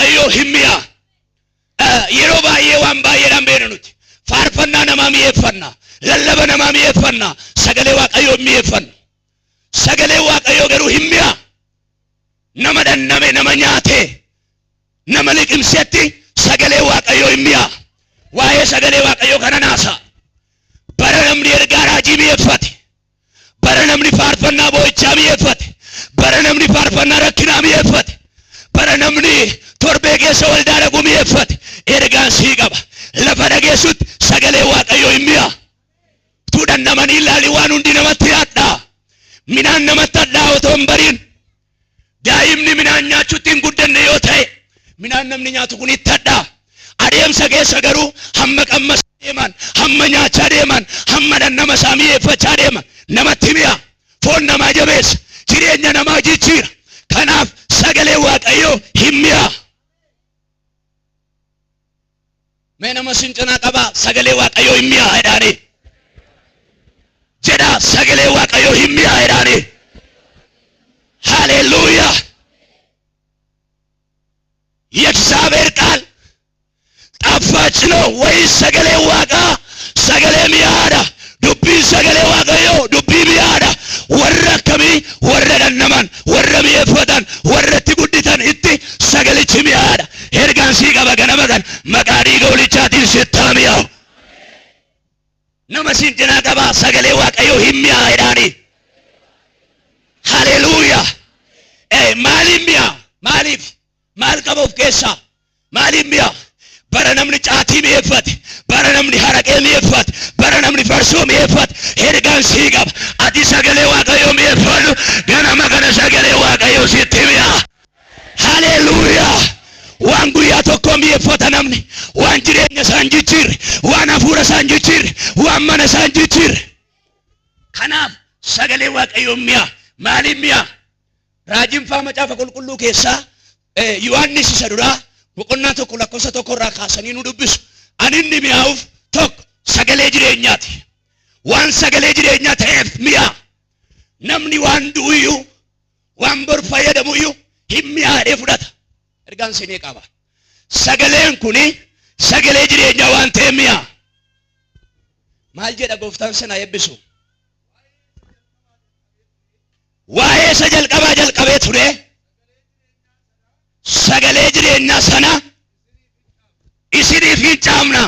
waaqayyo himmiya yeroo baay'ee waan baay'eedhaan beeknuti faarfannaa namaa mi'eeffanna lallaba namaa mi'eeffanna sagalee waaqayyo mi'eeffanna sagalee waaqayyo garuu himmiya nama danname nama nyaate nama liqimsetti sagalee waaqayyo himmiya waa'ee sagalee waaqayyo kana naasa bara namni ergaa raajii mi'eeffate bara namni faarfannaa boo'ichaa mi'eeffate bara namni faarfannaa rakkinaa mi'eeffate bara namni torbee keessa waldaa dhaqu mi'eeffate ergaan sii qaba lafa dhageessutti sagalee waaqayyo himmiya tuudhan namanii ilaali waan hundi namatti hadhaa minaan namatti hadhaa otoo hin bariin daa'imni minaan nyaachuutti hin guddanne yoo ta'e minaan namni nyaatu kun itti hadhaa adeemsa keessa garuu hamma qammas deeman hamma nyaachaa deeman hamma nama isaa mi'eeffachaa deeman namatti mi'a foon namaa jabeessa jireenya namaa jijjiira kanaaf sagalee waaqayyo himmiya mee nama sincinaa qaba sagalee waaqayyo himmiya jedhaani jedha sagalee waaqayyo himmiya jedhaani ሃሌሉያ የእግዚአብሔር ቃል ጣፋጭ ነው ወይስ ሰገሌ ዋጋ ሰገሌ ሚያዳ ዱቢ ሰገሌ ዋጋዮ ዱቢ ሚያዳ ወረከሚ ወረደነማን ወረሚ የፈታን ወረቲ ጉዲታን እቲ ሰገሌች ሚያዳ ሄርጋን ሲገባ ገነበጋን መቃዲ ገውልቻቲን ሲታሚያው ነመሲን ጀናቀባ ሰገሌ ዋጋዮ ሂሚያ ሄዳኒ ሃሌሉያ ማሊሚያ ማሊፍ ማልቀበው ኬሳ ማሊሚያ በረነምኒ ጫቲ ሚየፈት በረነምኒ ሐረቄ ሚየፈት በረነምኒ ፈርሶ ሚየፈት ሄርጋን ሲገባ አዲ ሰገሌ ዋጋዮ ሚየፈሉ ገና መገነ ሰገሌ ዋጋዮ ሲትሚያ ሃሌሉያ ዋን ጉያ ቶኮ ሚየፈት ነምኒ ዋን ጅሬኛ ሳንጂችር ዋን አፉረ ሳንጂችር ዋን መነ ሳንጂችር ከናፍ ሰገሌ ዋጋዮ ሚያ ማሊሚያ ራጂንፋ መጫፈ ቁልቁሉ ኬሳ ዮሐንስ ሰዱራ boqonnaa tokko lakkoofsa tokko irraa kaasanii nu dubbisu aninni mi'aawuf tokko sagalee jireenyaati waan sagalee jireenyaa ta'eef mi'a namni waan du'uyyuu waan bor fayyadamuyyuu hin mi'aadhee fudhata ergaan sinii qaba sagaleen kuni sagalee jireenyaa waan ta'eef mi'a maal jedha gooftaan sana eebbisu waa'ee isa jalqabaa jalqabee ture sagalee jireenyaa sana isiniif hin caamna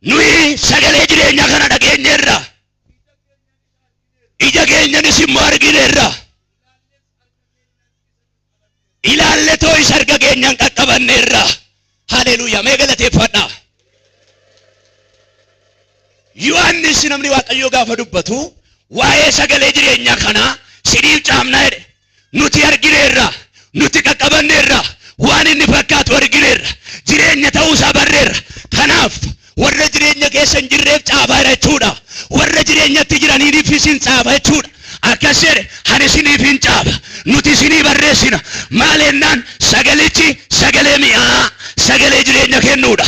nuyi sagalee jireenyaa kana dhageenyeerra ija keenyanis immoo argineerra ilaalletoo isa arga keenyan qaqqabanneerra haleluuyaa mee galateeffadha Yohannis namni waaqayyoo gaafa dubbatu waa'ee sagalee jireenyaa kana isiniif caamna jedhe nuti argineerra nuti qaqqabanneerra waan inni fakkaatu argineerra jireenya ta'uu isaa barreerra kanaaf warra jireenya keessa hin jirreef caafaa jechuudha warra jireenyatti jiraniif isin caafa jechuudha akkas jedhe ani isiniif hin caafa nuti isinii barreessina maal jennaan sagalichi sagalee mi'aa sagalee jireenya kennuudha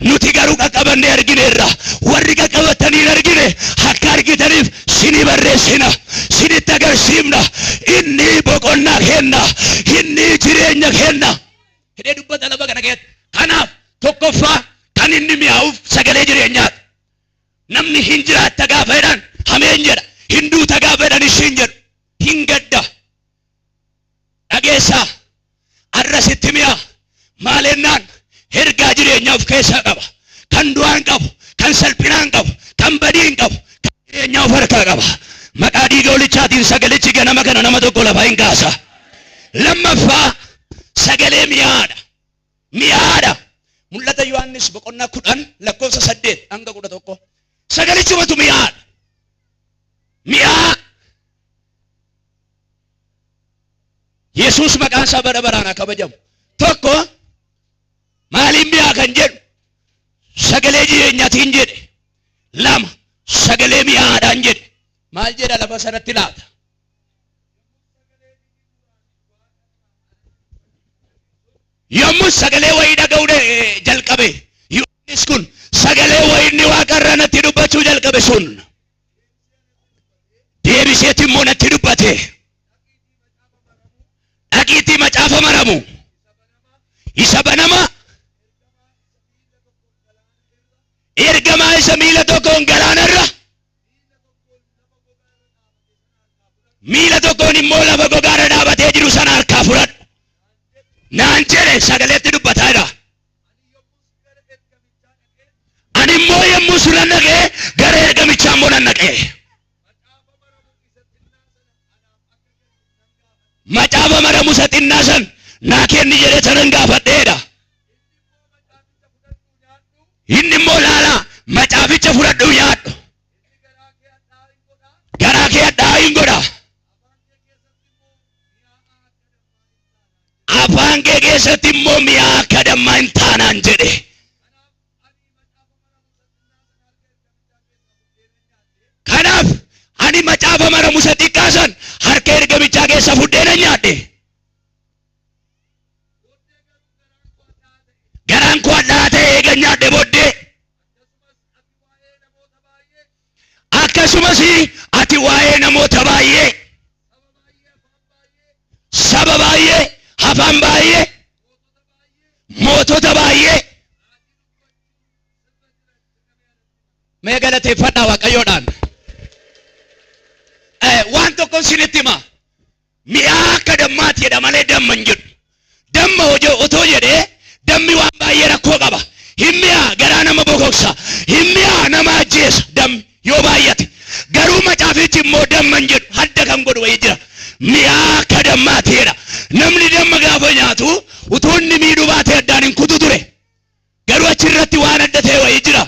nuti garuu qaqqabannee argineerra warri qaqqabatanii argine akka argitaniif isinii barreessina isinitti agarsiifna inni boqonnaa kenna inni jireenya kenna hidhee dubbata lafa kana keessatti kanaaf tokkoffaa kan inni mi'aawuf sagalee jireenyaati namni hin jiraatta gaafa jedhan hameen jedha hin duuta gaafa jedhan ishiin jedhu hin gadda dhageessaa arrasitti mi'a maal jennaan ergaa jireenyaa of keessaa qaba kan du'aan qabu kan salphinaan qabu kan badiin qabu kan jireenyaa of harkaa qaba maqaa dhiiga olichaatiin sagalichi ganama kana nama tokko lafa hin kaasa lammaffaa sagalee mi'aadha mul'ata Yohannis boqonnaa 10 lakkoofsa 8 hanga 11 sagalichumatu mi'aadha mi'aa Yesuus maqaan isaa bara baraan kabajamu tokko maaliin mi'aa kan jedhu sagalee jireenyaatiin jedhe lama sagalee mi'aadhaan jedhe maal jedha lafa sanatti laata yommuu sagalee wayii dhaga'uu jalqabe Yohannis kun sagalee wayii inni waaqarraa natti dubbachuu jalqabe sun deebiseeti immoo natti dubbate dhaqiitii macaafa maramu isa banama ergamaa isa miila tokkoon galaanarra miila tokkoon immoo lafa gogaarra dhaabatee jiru sana harkaa fudhadhu naan jedhe sagaleetti dubbataa jira. Ani immoo yommuu sulan dhaqee gara ergamichaa immoo nan dhaqee macaafa maramu isa xinnaa san naa kenni jedhe sanan gaafadheedha. Inni immoo laalaa macaaficha fudhadhu nyaadhu garaa kee hadhaa'aa hin godha afaan kee keessatti immoo mi'aa akka dammaa hin taanaan jedhe. Kanaaf ani macaafa maramu isa xiqqaa san harka ergamichaa keessa fudheen nyaadhe. Garaan koo hadhaa'aa ta'e eega nyaadhe booddee akkasumas ati waa'ee namoota baay'ee saba baay'ee afaan baay'ee mootota baay'ee mee galateeffadhaa Waaqayyoodhaan. Waan tokko isinitti hima mi'aa akka dammaati jedha malee damma hin jedhu. Damma otoo jedhee dammi waan baay'ee rakkoo qaba. Hin mi'aa garaa nama bokoksa. Hin mi'aa nama ajjeesa dammi yoo baay'ate. Garuu macaafichi immoo damma hin jedhu hadda kan godhu wayii jira. Mi'aa akka dammaati jedha. Namni damma gaafa nyaatu utuu inni miidhuu baatee addaan hin kutu ture. Garuu achirratti waan adda ta'e wayii jira.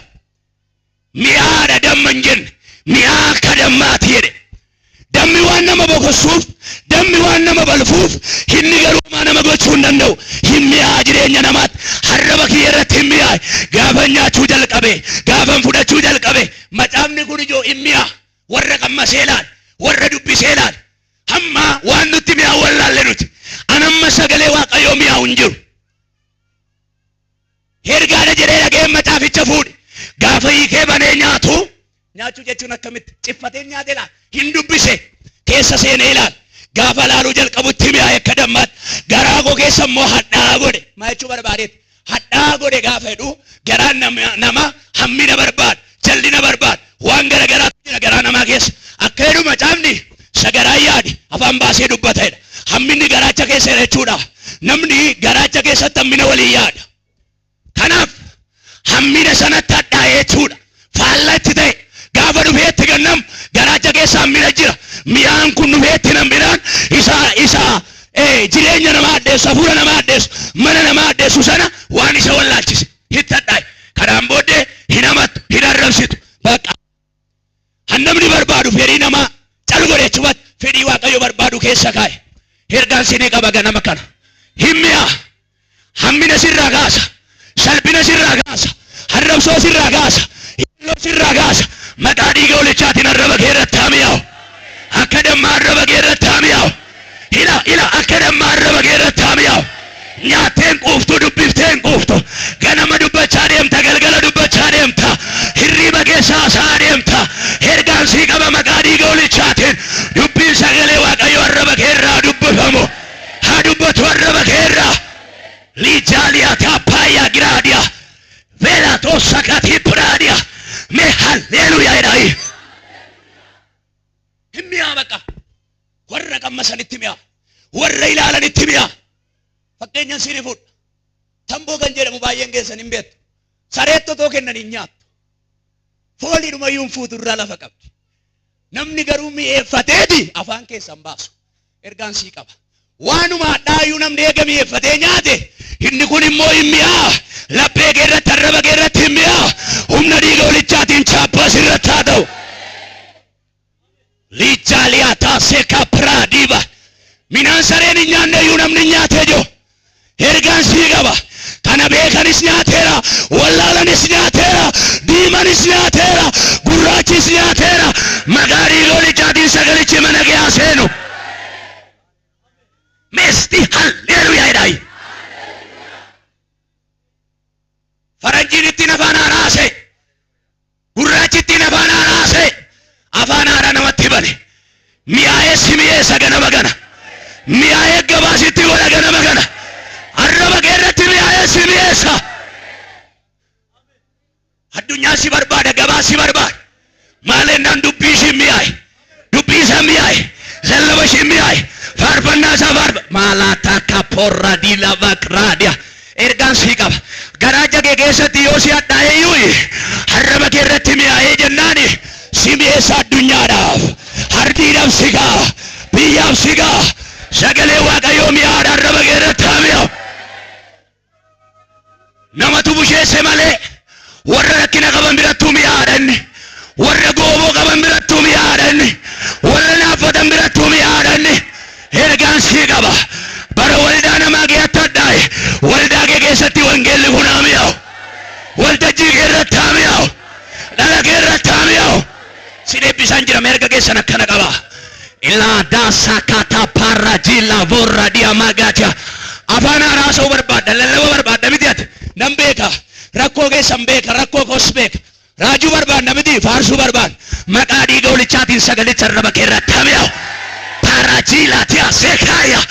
Mi'aadha damma hin jenne. Mi'aa akka dammaati jedhe. Dammi waan nama bokossuuf, dammi waan nama balfuuf, inni garuu maa nama gochuu hin danda'u. Hin mi'aa jireenya namaatti. Harraba kiyya irratti hin mi'aa. Gaafa nyaachuu jalqabe, gaafa fudhachuu jalqabe. Macaafni kun ijoo hin mi'aa. Warra qammasee laal, warra dubbisee laal. Hamma waan nutti mi'aa wallaalle nuti. Anamma sagalee Waaqayyoo mi'aa hin jiru. Ergaadha jedhee dhagee macaaficha fuudhe. Gaafa hiikee banee nyaatu. Nyaachuu jechuun akkamitti ciffatee nyaate laal. Hin dubbise keessa seenee ilaal. Gaafa laaluu jalqabutti mi'aa akka dammaatti. Garaa koo keessa immoo hadhaa'aa godhe. Maa jechuu barbaadeetti? Hadhaa'aa godhe gaafa jedhu garaan nama hammina barbaada, jallina barbaada. Waan garagaraatu jira garaa namaa keessa. Akka jedhu macaafni sagaraan yaadi afaan baasee dubbatedha. Hamminni garaacha keessa jechuudha. Namni garaacha keessatti hammina waliin yaada. Kanaaf hammina sanatti hadhaa'ee jechuudha. Faallatti ta'e. Gaafa dhufeetti gannam garaacha keessa hammina jira. Mi'aan kun dhufeetti nam'inaan isa jireenya namaa addeessu, hafuura namaa addeessu, mana namaa addeessu sana waan isa wallaalchise hitti hadhaa'e. Kanaan booddee hin hamattu, hin arrabsitu. Bakka hannamni barbaadu fedhii namaa cal godheechumatti fedhii Waaqayyo barbaadu keessa kaa'e. Ergaan sinii qaba ganama kana. Hin mi'aa. Hammina sirraa kaasa. Salphina sirraa kaasa. Arrabsoo sirraa kaasa. Hilloo sirraa kaasa. Maqaa dhiiga Hoolichaatiin arraba kee irratti haa mi'aawu. Akka dammaa arraba kee irratti haa mi'aawu. Ila akka dammaa arraba kee irratti haa mi'aawu. Nyaatteen quuftu dubbifteen quuftu. Ganama dubbachaa deemta, galgala dubbachaa deemta. Hirriba keessa haasaa deemta. Ergaan sii qaba maqaa dhiiga Hoolichaatiin. Dubbiin sagalee Waaqayyo arraba kee irraa dubbifamu. Haa dubbatu arraba kee irraa. Liijaaliyaa taappaayyaa giraadiyaa. Veela toossa katii biraadiyaa. Mee halleluuyaa jedhayi. Hin mi'aa bakka. Warra qammasanitti mi'aa. Warra ilaalanitti mi'aa. Fakkeenyaan siini fuudha. Tamboo kan jedhamu baay'een keessan hin beektu. Sareetti otoo kennan hin nyaattu. Fooliidhumayyuu hin fuutu irraa lafa qabdi. Namni garuu mi'eeffateeti afaan keessan baasu. Ergaan sii qaba. Waanuma hadhaayuu namni eega mi'eeffatee nyaate inni kun immoo hin mi'aa. Laphee kee irratti arraba kee irratti hin mi'aa. Humna dhiiga Hoolichaatiin chaappaa sirratti haa ta'u. Liijaaliyaa taasee kaappiraa diiba. Minaan sareen hin nyaanne iyyuu namni nyaatee jiru. Ergaan sii qaba. Kana beekanis nyaateera. Wallaalanis nyaateera. Diimanis nyaateera. Gurraachis nyaateera. Maqaa dhiiga Hoolichaatiin sagalichi mana kee haa seenu. Meesti halleluuyaa jedhayi. Faranjiin ittiin afaan haaraase. Gurraachi ittiin afaan haaraase. Afaan haaraa namatti bane. Mi'aayee si mi'eessa ganama kana. Mi'aayee gabaasitti godha ganama kana. Arraba kee irratti irratti mi'aaye si mi'eessa. Addunyaa si barbaada, gabaa si barbaada. Maalennaan dubbii si mi'aaye, dubbii isa mi'aaye, lallaba si mi'aaye, faarfannaa isaa faarfa. Maalaataa kaporra diila bakraadiya. Ergaan si qaba. Garaa jagee keessatti yoo si hadhaa'eeyyuu harraba kee irratti mi'aayee jennaani si mi'eessa addunyaadhaaf, hardiidhaaf si ga'a, biyyaaf si ga'a. Sagalee Waaqayyoo mi'aadha harraba kee irratti haa mi'aawu. Namatu busheesse malee warra rakkina qaban birattuu mi'aadha inni, warra gooboo qaban birattuu mi'aadha inni, warra naaffatan birattuu mi'aadha inni. Ergaan si qaba. Bara waldaa namaa kee hadhaa'e waldaa kee keessatti wangeelli kun haa mi'aawu. Waltajjii kee irratti haa mi'aawu. Dhala kee irratti haa mi'aawu. Si deebisaan jira erga keessan akkana qaba. Ilaa daasa kata para jila vorra dia magatia. Afaan haasa'uu barbaadda, lallaba barbaadda miti ati. Nan beeka, rakkoo keessan beeka, rakkoo koos beeka. Raajuu barbaadda miti, faarsuu barbaadda. Maqaa dhiiga walichaatiin sagalicha arraba kee irratti haa mi'aawu. Parajila tia sekaya.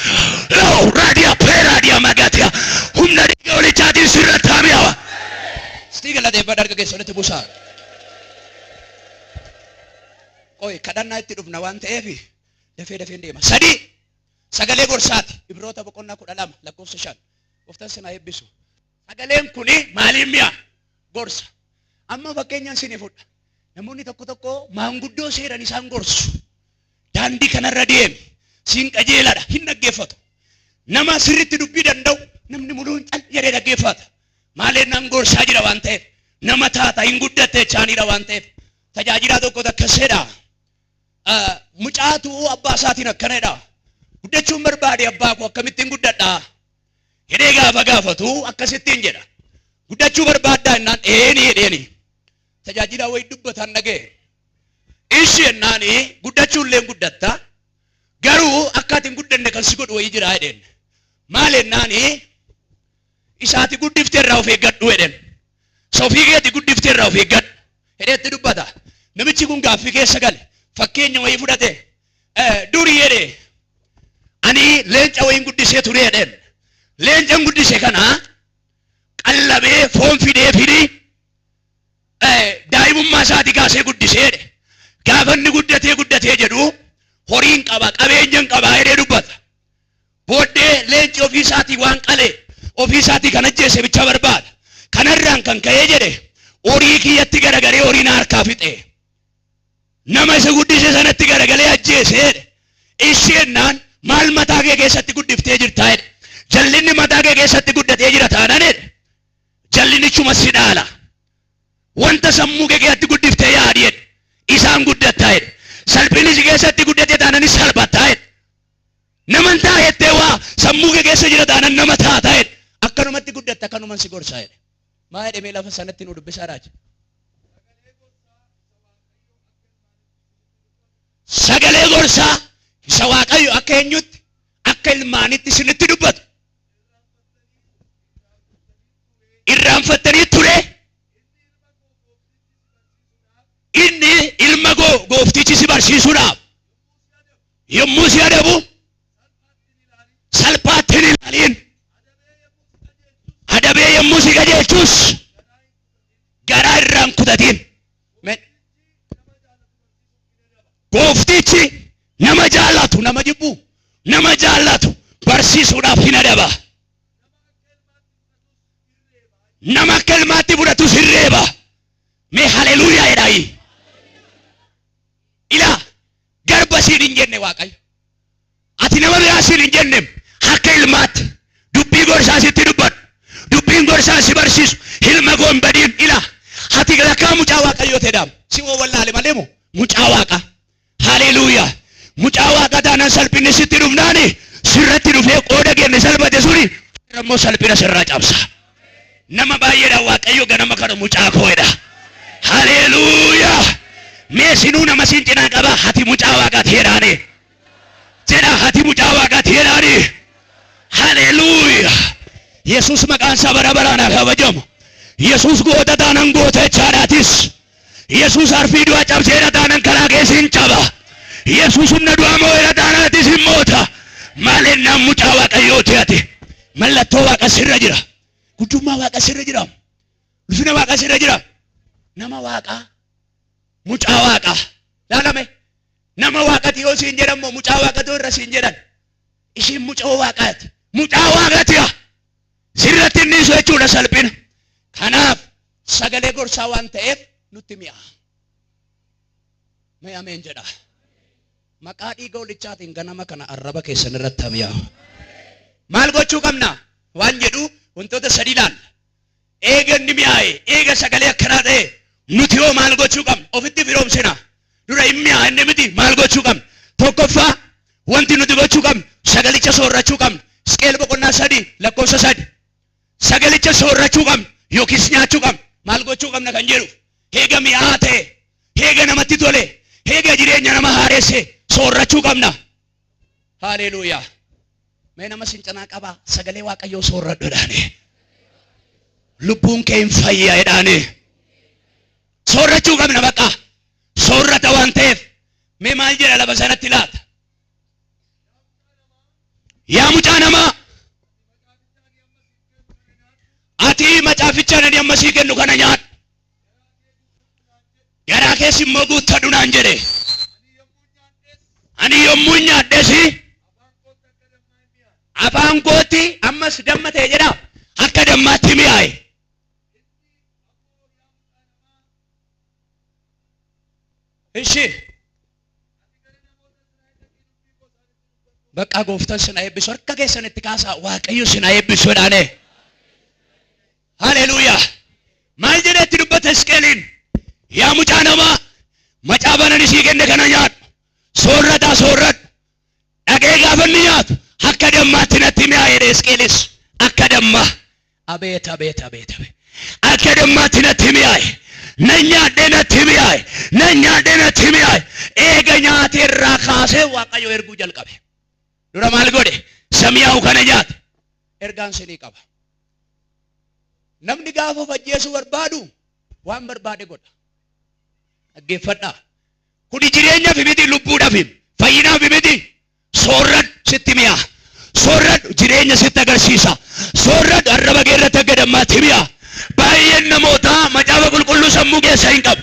Lo radia peradia magatia. Humna dhiiga walichaatiin sirratti haa mi'aawu. Stiga la deebaa darga keessatti buusaa. Qoy kadhannaa itti dhufna waan ta'eef dafee deema. Sadii sagalee gorsaati. Ibroota boqonnaa 12 lakkoofsa 5. Gooftaan sinaa eebbisu. Sagaleen kuni maaliin mi'a? Gorsa. Amma fakkeenyaan sinii fudha. Namoonni tokko maanguddoo seeran isaan gorsu. Daandii kanarra deemi. Siin qajeeladha. Hin dhaggeeffatu. Nama sirriitti dubbii danda'u namni muluun cal jedhee dhaggeeffata. Maalinnaan gorsaa jira waan ta'eef. Nama taata hin guddatte chaaniidha waan ta'eef. Tajaajilaa tokko takkaseedha. Mucaatu abbaa isaatiin akkanadha. Guddachuun barbaade abbaa koo akkamittiin guddadha? Jedhee gaafa gaafatu akkasittiin jedha. Guddachuu barbaaddaa jennaan eeni. Tajaajilaa wayii dubbatan dhagee. Ishi jennaani guddachuullee guddatta. Garuu akkaatiin guddanne kan si godhu wayii jira jedheen. Maal jennaani isaati guddifteerraa of eeggadhu jedheen. Sofii keetti guddifteerraa of eeggadhu. Hedheetti dubbata. Namichi kun gaaffii keessa gale. Fakkeenya wayii fudhate. Durii jedhee. Ani leenca wayiin guddisee ture jedheen. Leencaan guddise kana qallabee foon fidee daa'imummaa isaatii kaasee guddisee jedhe. Gaafa inni guddatee jedhu horiin qaba, qabeenyan qaba jedhee dubbata. Booddee leenci ofii isaatii waan qalee ofii isaatii kan ajjeese bicha barbaada. Kanarraan kan ka'ee jedhe horii kiyyatti garagalee horiin harkaa fixe. Nama isa guddise sanatti garagalee ajjeese jedhe. Ishee jennaan maal mataa kee keessatti guddiftee jirtaa jedhe. Jallinni mataa kee keessatti guddatee jira taanaan jedhe. Jallinichuma si dhaala. Wanta sammuu kee keessatti guddiftee yaadi jedhe. Isaan guddattaa jedhe. Salphini si keessatti guddatee taanaan salphattaa jedhe. Naman taa jettee waa sammuu kee keessa jira taanaan nama taataa jedhe. Akkanumatti guddatta akkanuman si gorsaa jedhe. Maa jedhe mee lafa sanatti nu dubbisaa raaja. Sagalee gorsaa isa Waaqayyo akka eenyutti akka ilmaanitti isinitti dubbatu. Irraanfattanii ture. Inni ilma gooftichi si barsiisuudhaaf yommuu si adabu salphaatti hin ilaaliin. Adabee yommuu si qajeelchus garaa irraan kutatiin. Gooftichi nama jaallatu nama jibbu nama jaallatu barsiisuudhaaf hin adaba. Nama akka ilmaatti fudhatu sirreeba. Mee haleluuyaa jedhaayi. Ilaa garba siin hin jenne Waaqayyo. Ati nama biraa siin hin jenne akka ilmaatti dubbii gorsaa sitti dubbadhu. Dubbiin gorsaa si barsiisu ilma koo hin badiin. Ilaa ati lakkaa mucaa Waaqayyoo ta'edhaam. Si woo wallaale malee moo mucaa Waaqa. Haleluuyaa. Mucaa Waaqa taanaan salphinni sitti dhufnaani sirratti dhufee qooda kenne salphate suni immoo salphina sirraa cabsa. Nama baay'eedhaan Waaqayyo ganama kana mucaa koo'edha. Haleluuyaa. Mee sinuu nama siin cinaa qaba ati mucaa Waaqaati jedhaani. Jedha ati mucaa Waaqaati jedhaani. Haleluuyaa. Yesuus maqaan isaa bara baraan haa kabajamu. Yesuus goota taanaan goota jechaadhaatis. Yesuus harfii du'a cabseera taanaan karaa keessiin caba. Yesuus humna du'a moo'eera taanaatis hin moota. Maalinnaan mucaa Waaqayyooti ati. Mallattoo Waaqa sirra jira. guddummaa waaqa sirra jira. Ulfina waaqa sirra jira. Nama waaqa mucaa waaqa laalame nama waaqati yoo siin jedhamu mucaa waaqatu irra siin jedhan ishiin mucaa waaqaati mucaa waaqati sirratti inni isu jechuudha salphina. Kanaaf sagalee gorsaa waan ta'eef nutti mi'a. Mee ameen jedha. Maqaa dhiiga holichaatiin ganama kana arraba keessan irratti hamiyaa. Maal gochuu qabna waan jedhu wantoota sadi ilaalla. Eega inni mi'aaye eega sagalee akkanaa ta'e nuti yoo maal gochuu qabna ofitti firoomsina. Dura hin mi'aa inni miti maal gochuu qabna. Tokkoffaa wanti nuti gochuu qabna sagalicha soorrachuu qabna. Isqeel boqonnaa 3 lakkoofsa 3. Sagalicha soorrachuu qabna yookiis nyaachuu qabna. Maal gochuu qabna kan jedhu eega mi'aa ta'e eega namatti tole eega jireenya nama haaresse soorrachuu qabna. Haleluuyaa. Mee nama sincanaa qaba sagalee waaqayyoo soorradhu jedhaani. Lubbuun kee hin fayyaa jedhaani. Soorrachuu qabna baqa. Soorrata waan ta'eef mee maal jedha lafa sanatti laata. Yaa mucaa namaa ati macaafichaan ani amma sii kennu kana nyaadhu. Garaa keessi immoo guuttadhu naan jedhe. Ani yommuu nyaadhes afaan kootti ammas damma ta'e jedha akka dammaatti mi'aaye. Ishi bakka gooftaan sin eebbisu harka keessanitti kaasaa waaqayyo sin eebbisu jedhaane. Haleluuyaa. Maal jedhetti dubbata Hisqeeliin yaa mucaa namaa macaafa ani sii kenne kana nyaadhu. Soorrata soorradhu. Dhagee gaafa inni nyaatu akka dammaatti natti mi'aaye Hisqeelis akka dammaa. Abeet abeet abeet abeet. Akka dammaatti natti mi'aaye. Nan nyaadhee natti mi'aaye. Nan nyaadhee natti mi'aaye. Eega nyaatee irraa kaasee waaqayyo erguu jalqabe. Dura maal godhe? Samiyaa'u kana nyaate. Ergaan sinii qaba. Namni gaafa of ajjeesuu barbaadu waan barbaade godha. Dhaggeeffadhaa. Kuni jireenyaaf miti lubbuudhaaf fayyinaaf miti. Soorradhu sitti mi'aa. Soorradhu jireenya sitti agarsiisa. Soorradhu arraba kee irratti akka dammaatti mi'aa. Baay'een namootaa macaafa qulqulluu sammuu keessa hin qabu.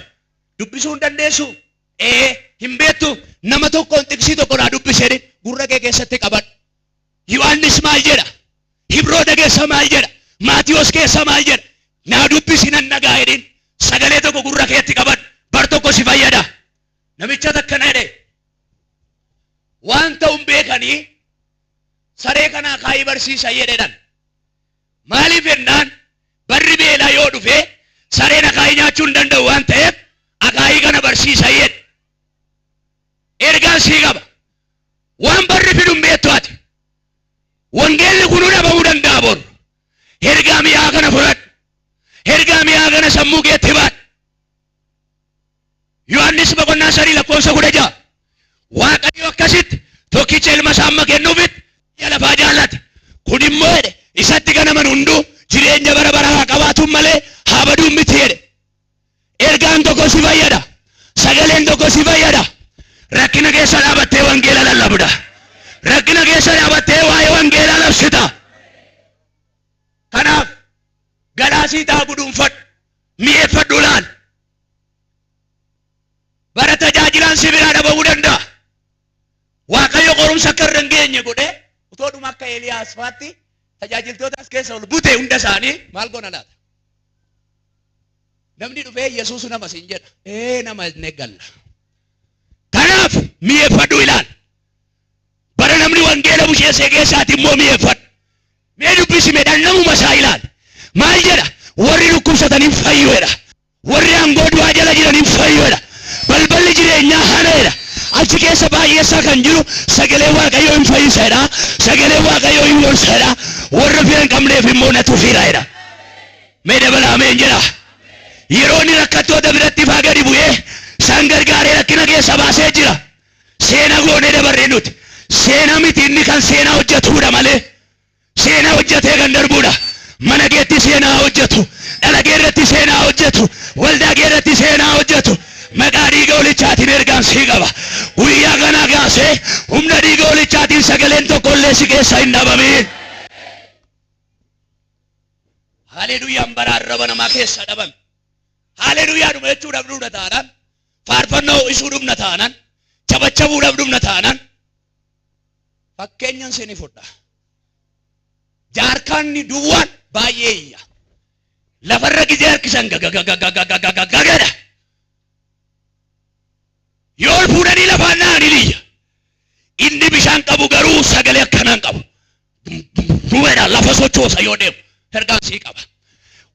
Dubbisuu hin dandeessu. Hin beektu nama tokkoon xiqsii tokko naa dubbisee gurra kee keessatti qabadhu. Yohaannis maal jedha? Hibroota keessa maal jedha? Maatiyos keessa maal jedha? Naa dubbisi nan nagaa jedhin sagalee tokko gurra keetti qabadhu. Bar tokko si fayyada. Namicha takkana jedhe waan ta'uun beekanii saree kanaa kaayii barsiisa jedhan. Maaliif jennaan barri beelaa yoo dhufe sareen akaayii nyaachuu hin danda'u waan ta'eef akaayii kana barsiisa jedhe. Ergaan sii qaba. Waan barri fiduun beektu ati. Wangeelli kunuu dhabamuu danda'a boru. Ergaa mi'aa kana fudhadhu. Ergaa mi'aa kana sammuu keetti baadhu. Yohaannis boqonnaa 3 lakkoofsa 16. Waaqayyo akkasitti tokkicha ilma isaa amma kennuufitti biyya lafaa jaallate. Kun immoo jedhe isatti ganaman hunduu jireenya bara baraa haa qabaatuun malee haa baduun miti jedhe. Ergaan tokko si fayyada. Sagaleen tokko si fayyada. Rakkina keessa dhaabattee wangeela lallabda. Rakkina keessa dhaabattee waa'ee wangeelaa labsita. Kanaaf galaasii taa guduunfadhu. Mi'eeffadhu laal. Bara tajaajilaan si biraa dhabamuu danda'a. Waaqayyo qorumsa akka irra hin geenye godhee utoodhuma akka Eeliyaas faatti tajaajiltoota as keessa ol bute hunda isaanii maal goona laata? Namni dhufee Yesuus nama siin jedha. Nama inni galla. Kanaaf mi'eeffadhu ilaal. Bara namni wangeela busheessee keessaati immoo mi'eeffadhu. Mee dubbisi meedhaan namuma isaa ilaal. Maal jedha? Warri dhukkubsataniin fayyuudha. Warri aangoo du'aa jala jiraniin fayyuudha. Balballi jireenyaa hanaadha. Achi keessa baay'eessaa kan jiru sagalee waaqayyoo hin fayyisaadha. Sagalee waaqayyoo hin gorsaadha. Warra fira hin qabneef immoo na tufiiraadha. Mee dabala ameen jedha. Yeroo inni rakkattoota biratti faa gadi bu'ee isaan gargaaree rakkina keessa baasee jira. Seenaa goonee dabarree nuti. Seenaa miti inni kan seenaa hojjetuudha malee. Seenaa hojjetee kan darbuudha. Mana keetti seenaa hojjetu. Dhala kee irratti seenaa hojjetu. Waldaa kee irratti seenaa hojjetu. Maqaa dhiiga holichaatiin ergaan sii qaba. Guyyaa kana kaasee humna dhiiga holichaatiin sagaleen tokkollee si keessa hin dhabamin. Haleluyaa baraarraba namaa keessa dhabame. Haleluyaa dhuma jechuudhaaf dhumna taanaan faarfannaa ho'isuu dhumna taanaan chabachabuudhaaf dhumna taanaan fakkeenyan sini fudha. Jaarkaanni duwwaan baay'ee iyya. Lafarra gizee harkisan gagagagagagagagagagagada. Yool fuudhanii lafaan na'anii iyya. Inni bishaan qabu garuu sagalee akkanaan qabu. Duwweedhaan lafa sochoosa yoo deemu ergaan sii qaba.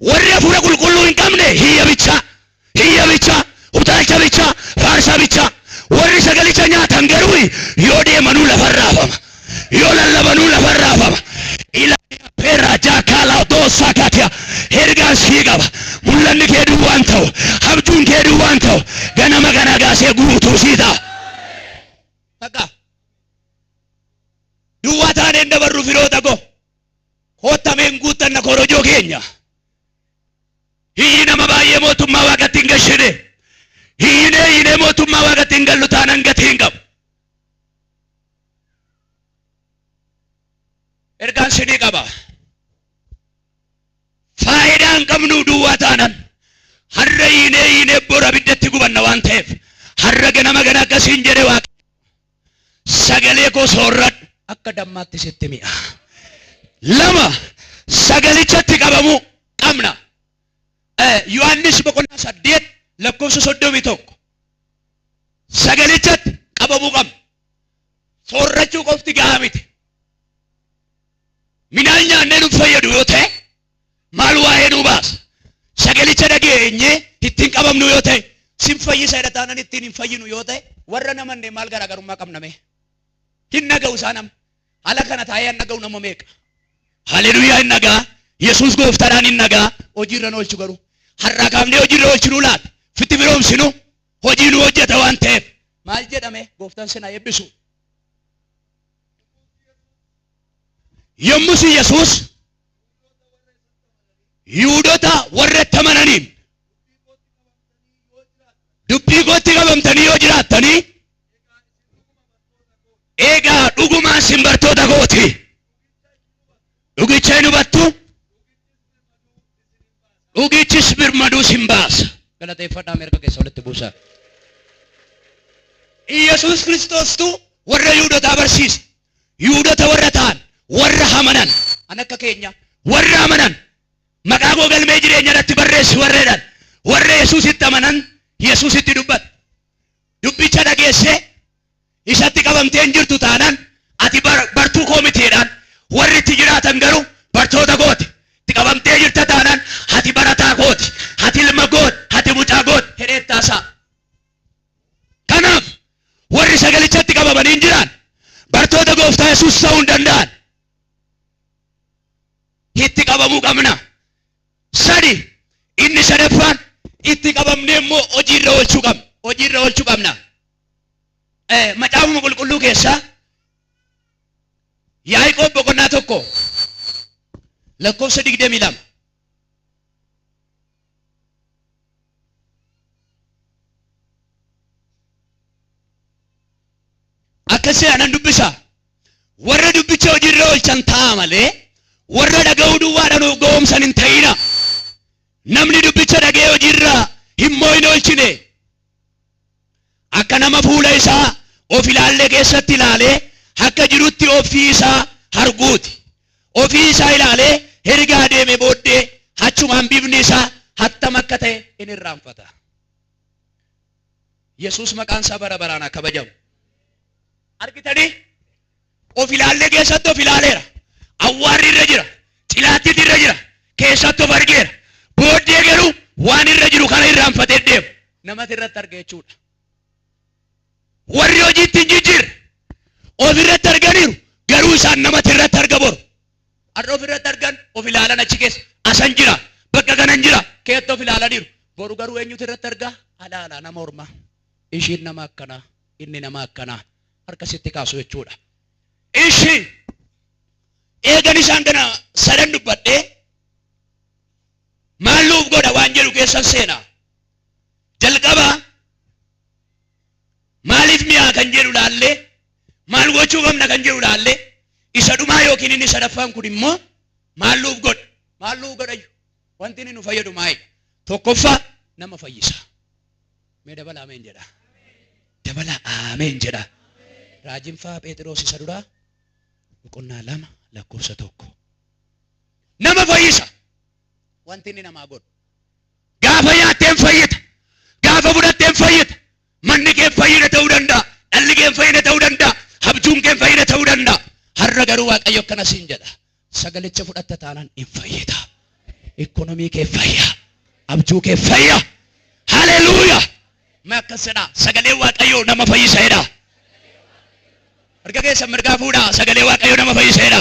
Warri hafuura qulqulluu hin qabne hiyya bicha, utaalcha bicha, faarsa bicha. Warri sagalicha nyaatan garuu yoo deemanuu lafarraa hafama. Yoo lallabanuu lafarraa hafama. Ilaa jaakaalaa doosaa kaatiya ergaan sii qaba. Mul'anni kee duwwaan ta'u, abjuun kee duwwaan ta'u, ganama kana gaasee guutuu sii ta'a. Bakka duwwaa taaneen dabarru firoota koo hottameen guuttanna korojoo keenya. Hiyyi nama baay'ee mootummaa waaqatti hin gashine. Hiyyinee mootummaa waaqatti hin gallu taanaan gatii hin qabu. Ergaan sinii qaba. Faayidaa hin qabnu duwwaa taanaan. Har'a hiyyinee bora abiddatti gubanna waan ta'eef. Har'a ganama gana akkasiin jedhe waaqa. Sagalee koo soorradhu akka dammaatti sitti mi'a. Lama sagalichatti qabamu qabna. Yohaannis boqonnaa 8 lakkoofsa 31 sagalichatti qabamuu qabna. Soorrachuu qofti gahaa miti. Midhaan nyaannee nuuf fayyadu yoo ta'e maal waa'ee nuu baasa. Sagalicha dhageenyee ittiin qabamnu yoo ta'e sin fayyisa jedha taanaan ittiin hin fayyinu yoo ta'e warra namannee maal garaagarummaa qabname. Hin naga'u isaa nama. Haala kana taa'ee hin naga'u nama meeqa. Haleluyaa hin nagaa. Yesuus gooftaadhaan hin nagaa. Hojiirra oolchu garuu. Har'aa kaafnee hojiirra oolchinu laata. Fitti biroomsinu hojii nu hojjeta waan ta'eef. Maal jedhame gooftaan sinaa eebbisu. Yommus Yesuus Yihuudoota warra itti amananiin dubbii kootti qabamtanii yoo jiraattanii eegaa dhugumaan sin bartoota kooti. Dhugicha hin hubattu. Dhugichis birmaduu sin baasa. Galateeffadhaa Ameerika keessa walitti buusaa. Yesuus Kiristoostu warra Yihuudootaa barsiise. Yihuudoota warra ta'an warra amanan an akka keenya warra amanan maqaa koo galmee jireenya irratti barreessi warreedhaan warra Yesuusitti amanan Yesuusitti dubbata. Dubbicha dhageesse isatti qabamtee hin jirtu taanaan ati bartuu koo mitiidhaan warri itti jiraatan garuu bartoota kooti. Itti qabamtee jirta taanaan ati barataa kooti, ati ilma kooti, ati mucaa kooti hedheettaasaa. Kanaaf warri sagalichatti qabamanii hin jiran bartoota gooftaa Yesuus ta'uu hin danda'an. Itti qabamuu qabna. Sadi inni sadaffaan itti qabamnee immoo hojiirra oolchuu qabna. Hojiirra oolchuu qabna. Macaafuma qulqulluu keessaa Yaaqoob boqonnaa 1 lakkoofsa 22 akkasii anan dubbisa. Warra dubbicha hojiirra oolchan ta'a malee warra dhaga'uu duwwaadhaan gowwoomsan hin ta'ina. Namni dubbicha dhaga'ee hojiirra immoo hin oolchine akka nama fuula isaa of ilaallee keessatti ilaalee akka jirutti ofii isaa arguuti. Ofii isaa ilaalee ergaa deeme booddee achumaan bifni isaa hattam akka ta'e in irraanfata. Yesuus maqaan isaa bara baraan akka kabajamu. Argitanii of ilaallee keessatti of ilaaleera. Awwaarri irra jira, cilaattiitu irra jira, keessatti of argeera. Booddee garuu waan irra jiru kana irraanfatee deemu namatti irratti arga jechuudha. Warri hojiitti hin jijjiirre of irratti arganiiru garuu isaan namatti irratti arga boru. Har'a of irratti argan of ilaalan achi keessa asan jira bakka kanan jira keetti of ilaalaniiru. Boru garuu eenyutu irratti argaa? Alaala nama ormaa. Ishiin nama akkanaa, inni nama akkanaa harkasitti kaasu jechuudha. Ishi eegan isaan kana sadan dubbadhee maalluuf godha waan jedhu keessan seenaa. Jalqaba maaliif mi'aa kan jedhu laallee maal gochuu qabna kan jedhu laallee isa dhumaa yookiin inni sadaffaan kun immoo maalluuf godha wanti inni nu fayyadu maali? Tokkoffaa nama fayyisa. Mee dabala ameen jedha. Dabala ameen jedha. Raajiin faa Phexros isa duraa boqonnaa 2 lakkoofsa 1. Nama fayyisa. Wanti inni namaa godhu. Gaafa nyaatteen fayyita. Gaafa fudhatteen fayyita. Manni kee fayyina ta'uu danda'a. Dhalli kee fayyina ta'uu danda'a. Habjuun kee fayyina ta'uu danda'a. Har'a garuu Waaqayyo akkana siin jedha. Sagalicha fudhatta taanaan hin fayyita. Ikonomii kee fayya. Abjuu kee fayya. Haleluuyaa. Mee akkasidha. Sagalee Waaqayyo nama fayyiseedha. Harka keessa mirgaa fuudhaa. Sagalee Waaqayyo nama fayyiseedha.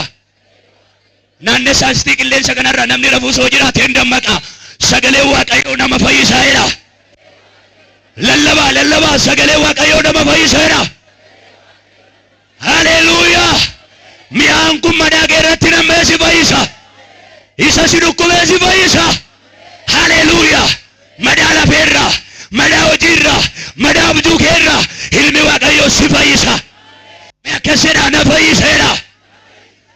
Naannoo saastii qilleensa kanarra namni rafuu soo jiraate hin dammaqa. Sagalee Waaqayyo nama fayyiseedha. Lallabaa sagalee Waaqayyo nama fayyiseedha. Haleluuyaa. Mi'aan kun madaa keerratti nam'ee si fayyisa. Isa si dhukkubee si fayyisa. Haleluuyaa. Madaa lafeerraa, madaa hojiirraa, madaa abjuu keerraa ilmi Waaqayyo si fayyisa. Mee akkasidha na fayyiseedha.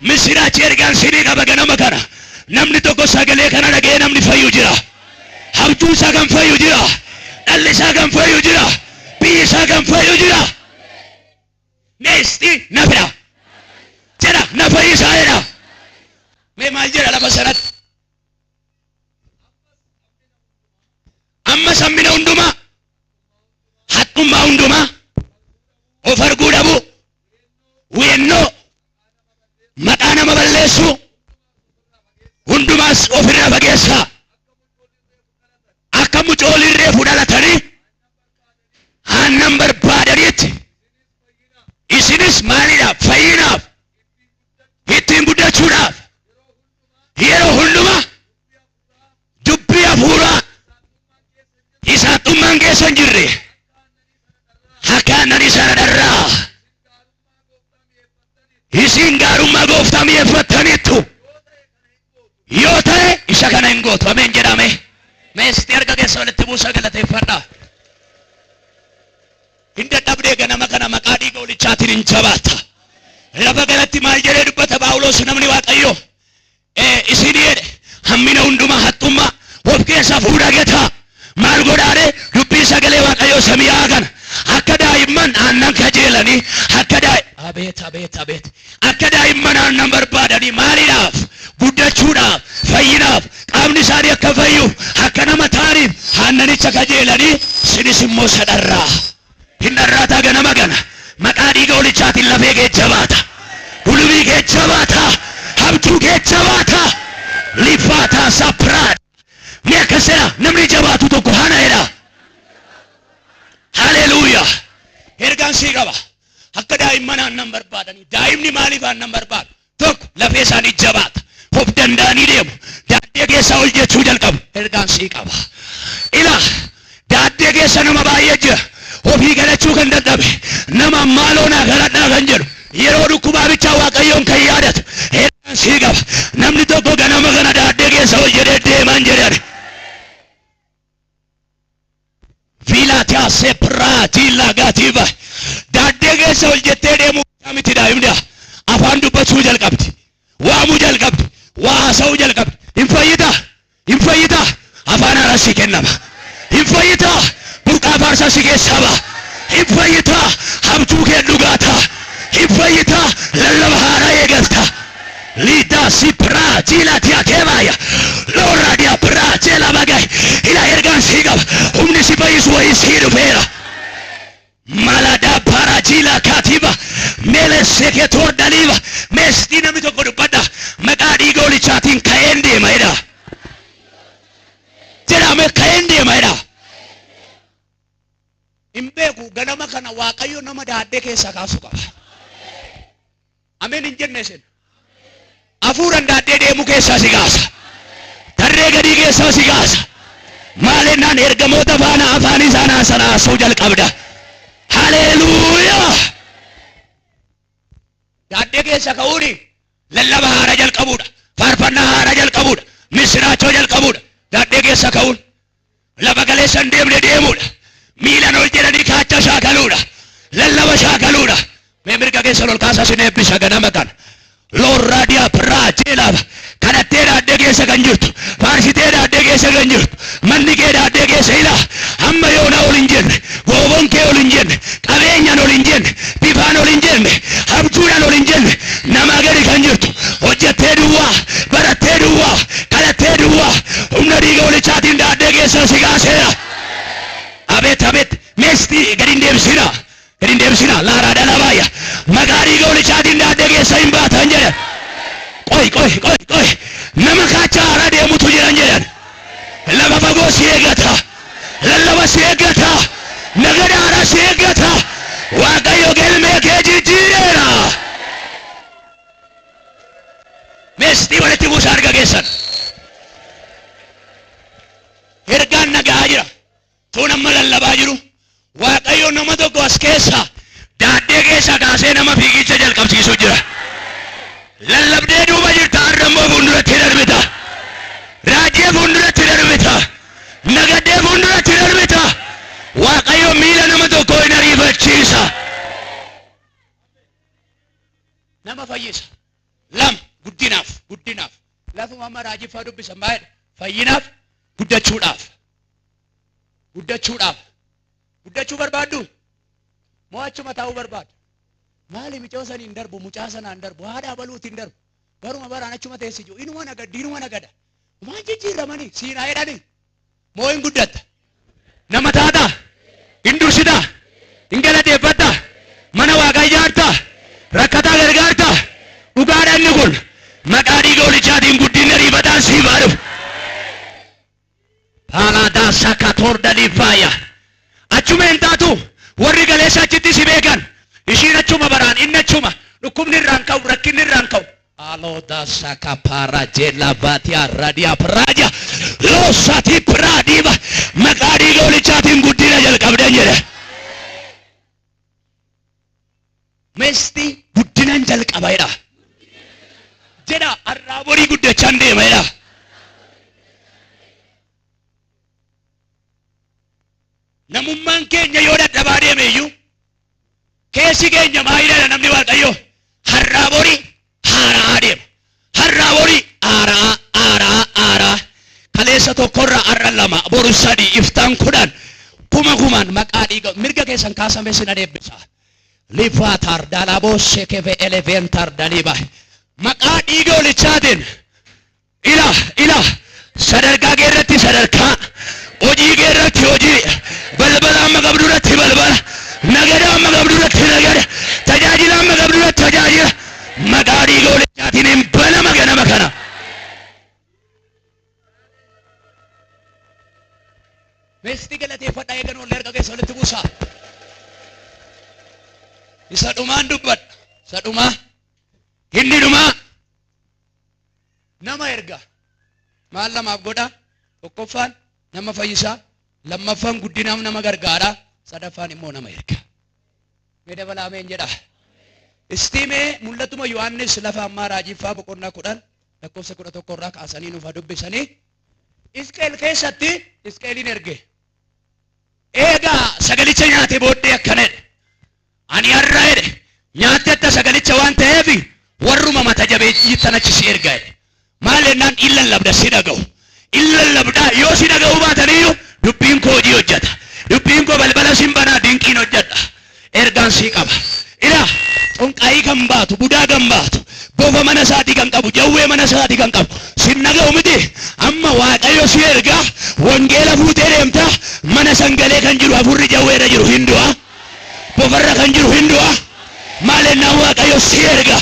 Misiraachi ergaan sinii qaba ganama kana. Namni tokko sagalee kana dhagee namni fayyu jira. Abjuun isaa kan fayyu jira. Dhalli isaa kan fayyu jira. Biyyi isaa kan fayyu jira. Meesti na fida. Jedha na fayyisaadha. Mee maal jedha lafa sanatti? Amma sammina hundumaa, haxxummaa hundumaa, of arguu dhabuu, weennoo, maqaa nama balleessuu, hundumaas ofirraa fageessaa. Akka mucooliin reefu dhalatanii aannan barbaadaniitti isinis maalidhaaf? Fayyinaaf, ittiin guddachuudhaaf yeroo hundumaa dubbii hafuuraa isaattummaan keessa hin jirre akka aannan isa dharraa isin gaarummaa gooftaa mi'eeffattaniittu yoo ta'e isa kana hin gootu. Ameen jedhame. Meesti harka keessa walitti buusaa galateeffadhaa. Hin dadhabdee ganama kana maqaa dhiiga Hoolichaatiin hin jabaata. Lafa kanatti maal jedhee dubbata Phaawulos namni Waaqayyo isin jedhe hammina hundumaa haxxummaa of keessaa fuudhagetaa. Maal godhaare dubbii sagalee Waaqayyo samiyaa kana akka daa'imman aannan kajeelanii akka abeet akka daa'imman aannan barbaadanii maaliidhaaf? Guddachuudhaaf, fayyinaaf, qaamni isaanii akka fayyu akka nama ta'aniif aannanicha kajeelanii sinis immoo sadharraa hin dharraataa ganama kana maqaa dhiiga Hoolichaatiin lafee kee jabaata, gulubii kee jabaata, habjuu kee jabaata, lifaataa sapraad. Mee akkasidha namni jabaatu tokko hana jedha. Haleluuyaa. Ergaan sii qaba. Akka daa'imman aannan barbaadanii. Daa'imni maaliif aannan barbaadu? Tokko lafee isaanii jabaata. Of danda'anii deemu. Daaddee keessa ol jechuu jalqabu. Ergaan sii qaba. Ila daaddee keessa nama baay'ee jira. Ofii galachuu kan dadhabe. Nama maaloo naa galadhaa kan jedhu. Yeroo dhukkubaa bichaa Waaqayyoon kan yaadatu. Ergaan sii qaba. Namni tokko ganama kana daaddee keessa ol jedhee deemaan jedhan. Filaatiyaa seepiraatii laagaatiiba. Daaddee keessa ol jettee deemuu miti daa'imni. Afaan dubbachuu jalqabdi. Waamuu jalqabdi. Waa haasa'uu jalqabdi. Hin fayyitaa. Afaan haaraa si kennama. Hin fayyitaa. Burqaa faarsaa si keessaa ba'a. Hin fayyitaa. Habjuu kee dhugaataa. Hin fayyitaa. Lallaba haaraa eegalta. Liidaa si piraatiila tiyakeebaya. Looraadiyaa piraatiila bagay. Ila ergaan sii qaba. Humni si fayyisu wayii sii dhufeera. Maladaa parajiila kaatiba. Meele seeketoor daliiba. Meestii namni tokko dubbadha. Maqaa dhiiga Hoolichaatiin ka'een deema jedha. Jedhame ka'een deema jedha. Hin beeku ganama kana Waaqayyo nama daaddee keessaa kaasu qaba. Ameen hin jenne isin. Hafuuraan daaddee deemu keessaa si kaasa. Tarree gadii keessaa si kaasa. Maalinnaan ergamoota faana afaan isaan haasa'uu jalqabda. Haleluuyaa. Daaddee keessa ka'uuni lallaba haaraa jalqabuudha. Faarfannaa haaraa jalqabuudha. Misiraachoo jalqabuudha. Daaddee keessa ka'uun lafa galeessan deemne deemuudha. Miilan ol jedhanii kaacha shaakaluudha. Lallaba shaakaluudha. Mee mirga keessa ol kaasaa sin eebbisa ganama kana. Loorraadiyaa piraachiidhaaf kadhattee daaddee keessa kan jirtu. Faarsitee daaddee keessa kan jirtu manni kee daandii keessa ila amma yoona ol hin jenne gooboon kee ol hin jenne qabeenyaan ol hin jenne bifaan ol hin jenne habduudhaan ol hin jenne namaa gadi kan jirtu hojjettee duwwaa barattee duwwaa kadhattee duwwaa humna dhiiga walichaatiin daandii keessa si kaaseera. Abet meesti gadi hin deebisina laaraa dhalabaya maqaa dhiiga walichaatiin daandii keessa hin baatan jedhan. Qoy nama kaachaa haaraa deemutu jiran jedhan. Lafa fagoo si eeggata, lallaba si eeggata, nagada haaraa si eeggata. Waaqayyo galmee kee jijjiireera. Meestii walitti buusa harka keessan. Ergaan nagaa jira. Tuun amma lallabaa jiru. Waaqayyo nama tokko as keessa daandii keessa kaasee nama fiigicha jalqabsiisu jira. Lallabdee duuba jirta arrammoo fuulduratti darbita. Raajii fuulduratti darbita. Nagadee fuulduratti darbita. Waaqayyo miila nama tokko hin ariifachiisa. Nama fayyisa. Lam guddinaaf. Lafuma amma raajii faa dubbisan baay'ee fayyinaaf guddachuu barbaaddu moo achuma taa'uu barbaaddu? Maali michoo sanii hin darbu mucaa sanaan darbu haadha baluuti hin darbu baruma baraan achuma teessi jiru inuma nagada waan jijjiiramanii siinaa jedhanii moo hin guddatta nama taata hin dursita hin galateeffatta mana waaqaa ijaarta rakkataa gargaarta dhugaadha inni kun maqaa dhiiga walichaatiin guddinni ariifataan siif haa dhufu. Paalaadaa sakatoordanii faaya achuma hin taatu warri galeessa achitti si beekan. Ishiin achuma baraan inni achuma dhukkubni irraan ka'u rakkinni irraan ka'u. Aloodaa saka para jela batia radia praja losati pradiva maqaa dhiiga walichaatiin guddina jalqabdan jedhe. Meesti guddinan jalqabaadha jedha har'aa borii guddachaan deemaadha. Namummaan keenya yoo dadhabaa deemeeyyuu keessi keenya maayidha namni waaqayyo har'aa borii haaraa deema. Har'aa borii haaraa kaleessa tokkorraa har'a lama boru sadii iftaan kudhan kumaan maqaa dhiiga mirga keessan kaasame sina deebisa. Lifatar dalaboo shekeve eleventar daliba maqaa dhiiga walichaatiin ila sadarkaa keerratti sadarkaa hojii keerratti hojii balbala amma qabduratti balbala nagada amma qabduratti nagada tajaajila amma qabduratti tajaajila maqaa dhiiga walichaatiin hin banama ganama kana. Meesti galateeffadha eegan ol erga keessa walitti buusaa. Isa dhumaan dubbadha. Isa dhumaa inni dhumaa nama erga maal lamaaf godha tokkoffaan nama fayyisaa lammaffaan guddinaaf nama gargaara sadaffaan immoo nama erga. Mee dabalaameen jedha. Istiimee mul'atuma Yohaannis lafa ammaa raajiffaa boqonnaa 10 lakkoofsa 11 irraa kaasanii nuuf dubbisanii Isqeel keessatti Isqeelin erge. Eegaa sagalicha nyaate booddee akkanadha. Ani har'a jedhe nyaattetta sagalicha waan ta'eef warruma mata jabeeyyiittan achi si erga jedhe. Maal jennaan illan labda si dhaga'u. Illan labdaa yoo si dhaga'uu baataniyyuu dubbiin koo hojii hojjeta. Dubbiin koo balbala sin banaa dinqiin hojjedha. Ergaan sii qaba. Ila xonqaayii kan baatu budaa kan baatu bofa mana isaatii kan qabu jawwee mana isaatii kan qabu sin dhaga'u miti amma waaqayyo si ergaa wangeela fuutee deemta mana sangalee kan jiru afurri jawweedha jiru hindu'a bofarra kan jiru hindu'a maalennaan waaqayyo si erga.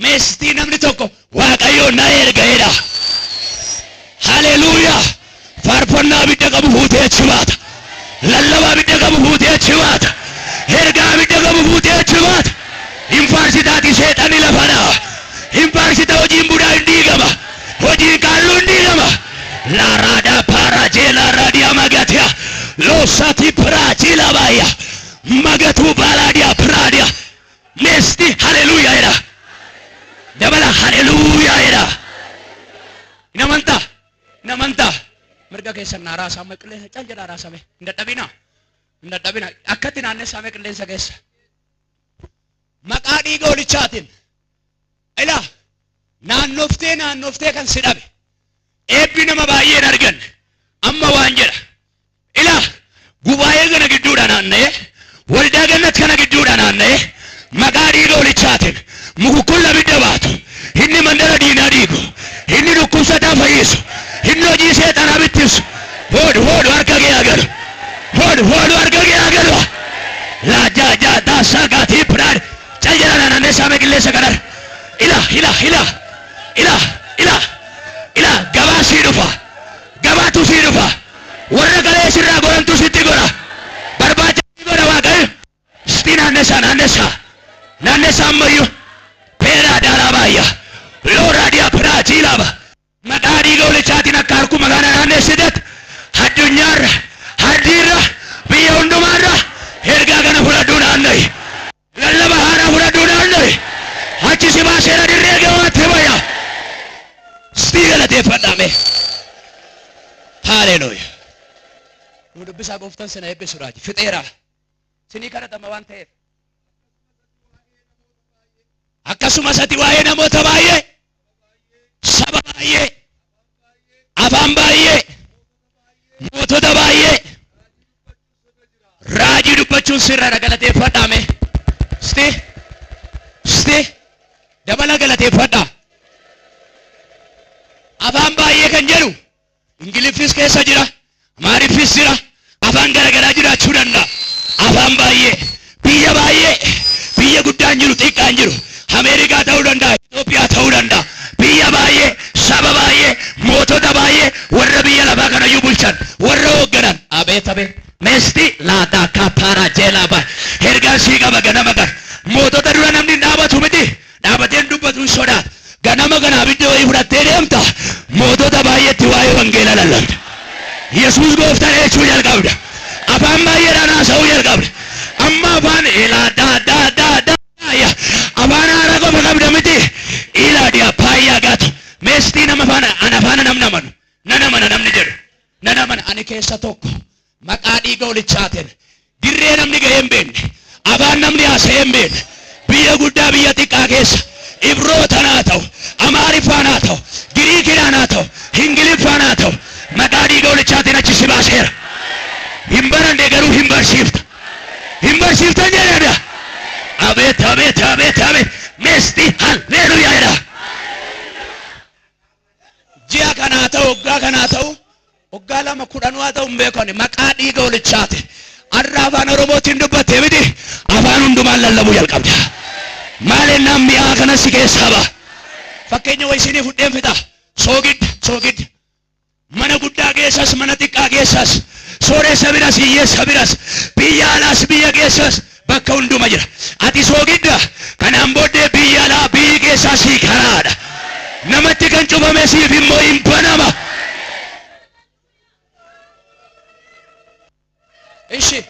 Meestii namni tokko waaqayyo na erga jedha. Haleluuyaa. Faarfannaa abidda qabu fuutee achi baata. Lallabaa abidda qabu fuutee achi baata. Ergaa abidda qabu fuutee achi baata. Hin faarsitaati seexanni lafana. Hin faarsita hojiin budaa hin diigama. Hojiin kaalluu hin diigama. La rada para jela radia magatia. Losati prajila baya. Magatu baladia pradia. Mesti haleluuyaa jedha. Dabala haleluuyaa jedha. Namanta mirga keessan raasame qilleensa cal jedha raasame hin dadhabina akkatti naannessame qilleensa keessa maqaa dhiiga walichaatiin ila naannoftee kan si dhabe eebbi nama baay'een argan amma waan jedha ilaa gubaa'ee kana gidduudha naanna'e waldaa gannat kana gidduudha naanna'e maqaa dhiiga olichaatiin mukukkun labidda baatu inni mandara diinaa diigu inni dhukkubsataa fayyisu inni hojii seexanaa bittisu hoodhu harka kee agalu hoodhu harka kee agalu laa daasaa gaatii piraad caljala naanna'e saame qilleessa kanar ilaa gabaa sii dhufa gabaatu sii dhufa warra galee sirraa gorantu sitti gora barbaacha godha waaqayyo sitti naannesaa ammayyuu peeraa daaraa baay'aa looraa dhiyaa piraa jiilaaba maqaa dhiiga olichaatiin akka harku magaana naanneessitetti addunyaarra hardiirra biyya hundumaarra ergaa kana fudhadhuu naanna'i lallaba haaraa fudhadhuu naanna'i achi si baaseera dirree gabaatti bayya sitti galateeffadhaame haalelooya nu dubbisaa gooftan sina eebbisu raaji fixeeraa sinii kadhatama waan ta'eef akkasumas ati waa'ee namoota baay'ee saba baay'ee afaan baay'ee mootota baay'ee raajii dubbachuun sirra galateeffadhaame sitti dabala galateeffadhaa afaan baay'ee kan jedhu ingiliffis keessa jira amaariffis jira afaan garagaraa jiraachuu danda'a afaan baay'ee biyya guddaan jiru xiqqaan jiru Ameerikaa ta'uu danda'a Itoophiyaa ta'uu danda'a biyya baay'ee saba baay'ee mootota baay'ee warra biyya lafaa kanayyuu bulchan warra hoogganan abeet meesti laataa kapaara jeelaba ergaan sii qaba ganama kana mootota dura namni dhaabatu miti dhaabateen dubbatu sodaat ganama kana abidda wayii fudhattee deemta mootota baay'eetti waa'ee wangeela lallabda Yesuus gooftaan jechuu jalqabda afaan baay'eedhaan haasa'uu jalqabda amma afaan afaan haaraa qofa qabda miti ilaadiyaa paayyaa gaatu meestii nama afaana namni jedhu nanamana ani keessa tokko maqaa dhiiga olichaatiin dirree namni ga'ee hin beekne afaan namni haasa'ee hin beekne biyya guddaa biyya xiqqaa keessa Ibrootaan haa ta'u Amaariffaan haa ta'u Giriikidhaan haa ta'u Ingiliffaan haa ta'u maqaa dhiiga olichaatiin achi si baaseera hin baranne garuu hin barsiiftan jedhedha abeet meesti halleluyaa jedha ji'a kanaa ta'u waggaa kanaa ta'u waggaa lama kudhanuu haa ta'u hin beekne maqaa dhiiga olichaatiin har'a afaan Oromootiin dubbattee miti afaan hundumaan lallabuu jalqabda maalinnaan mi'aa kanas keessaa ba'a fakkeenya wayisiinii fudheen fixa soogidda mana guddaa keessas mana xiqqaa keessas sooressa biras hiyyeessa biras biyya alaas biyya keessas bakka hunduma jira ati soogidda kanaan booddee biyya alaa biyyi keessaa sii karaadha namatti kan cufame siif immoo hin banama ishi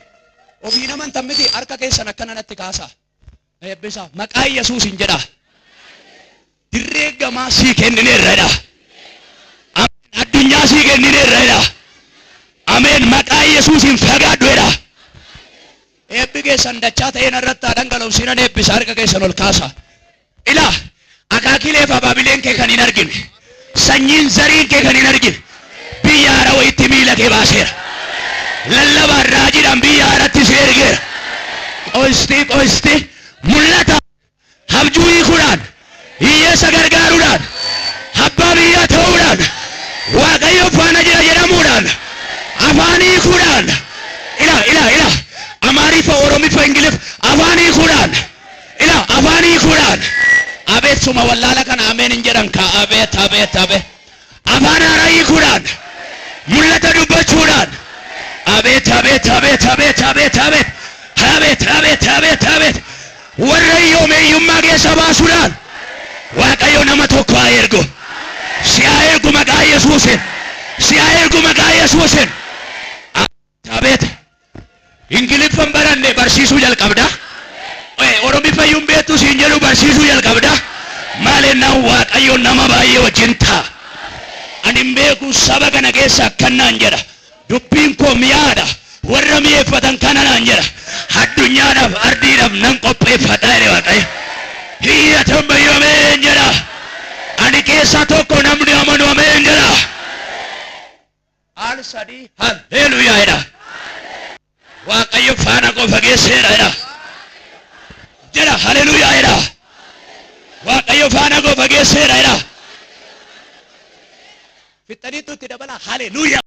ofii naman tammiti harka keessan akkana natti kaasaa eebbisa maqaa Yesuus hin jedhaa dirree gamaa sii kennineerradha addunyaa sii kennineerradha ameen maqaa Yesuus hin fagaadhuedha eebbi keessan dachaa ta'een irratti dhangala'u sinan eebbisa harka keessan ol kaasa ilaa akaakilee fi abaabileen kee kan hin argine sanyiin zariin kee kan hin argine biyya haaraa wayitti miila kee baaseera lallabaan raajiidhaan biyya haaratti si ergeera qoisti mul'ata abjuu hiikuudhaan hiyyeessa gargaaruudhaan abbaa biyyaa ta'uudhaan waaqayyo faana jira jedhamuudhaan afaan hiikuudhaan ila Amaariffa Oromiffa Ingiliffa afaan hiikuudhaan afaan hiikuudhaan abeetsuma wallaala kana ameen hin jedhan ka abeet afaan haaraa hiikuudhaan mul'ata dubbachuudhaan abeet warra hiyyoomeeyyummaa keessa baasuudhaan waaqayyo nama tokko haa ergu si haa ergu maqaa Yesuusin abeet Ingiliffan baranne barsiisuu jalqabda Oromiffa iyyuu beektu siin jedhu barsiisuu jalqabda maalinnaan waaqayyo nama baay'ee wajjin ta'a ani hin beeku saba kana keessa akkanaan jedha dubbiin koo mi'aadha warra mi'eeffatan kana naan jedha addunyaadhaaf ardiidhaaf nan qopheeffadha jedhe waaqayyo hiyyatan bayyoo ameen jedha ani keessa tokko namni amanu ameen jedha sadii haleluuyaa jedha. Waaqayyo faana koo fageesseera jedha. Jedha haleluuyaa jedha. Waaqayyo faana koo fageesseera jedha. Fixaniitu itti dabala haleluuyaa.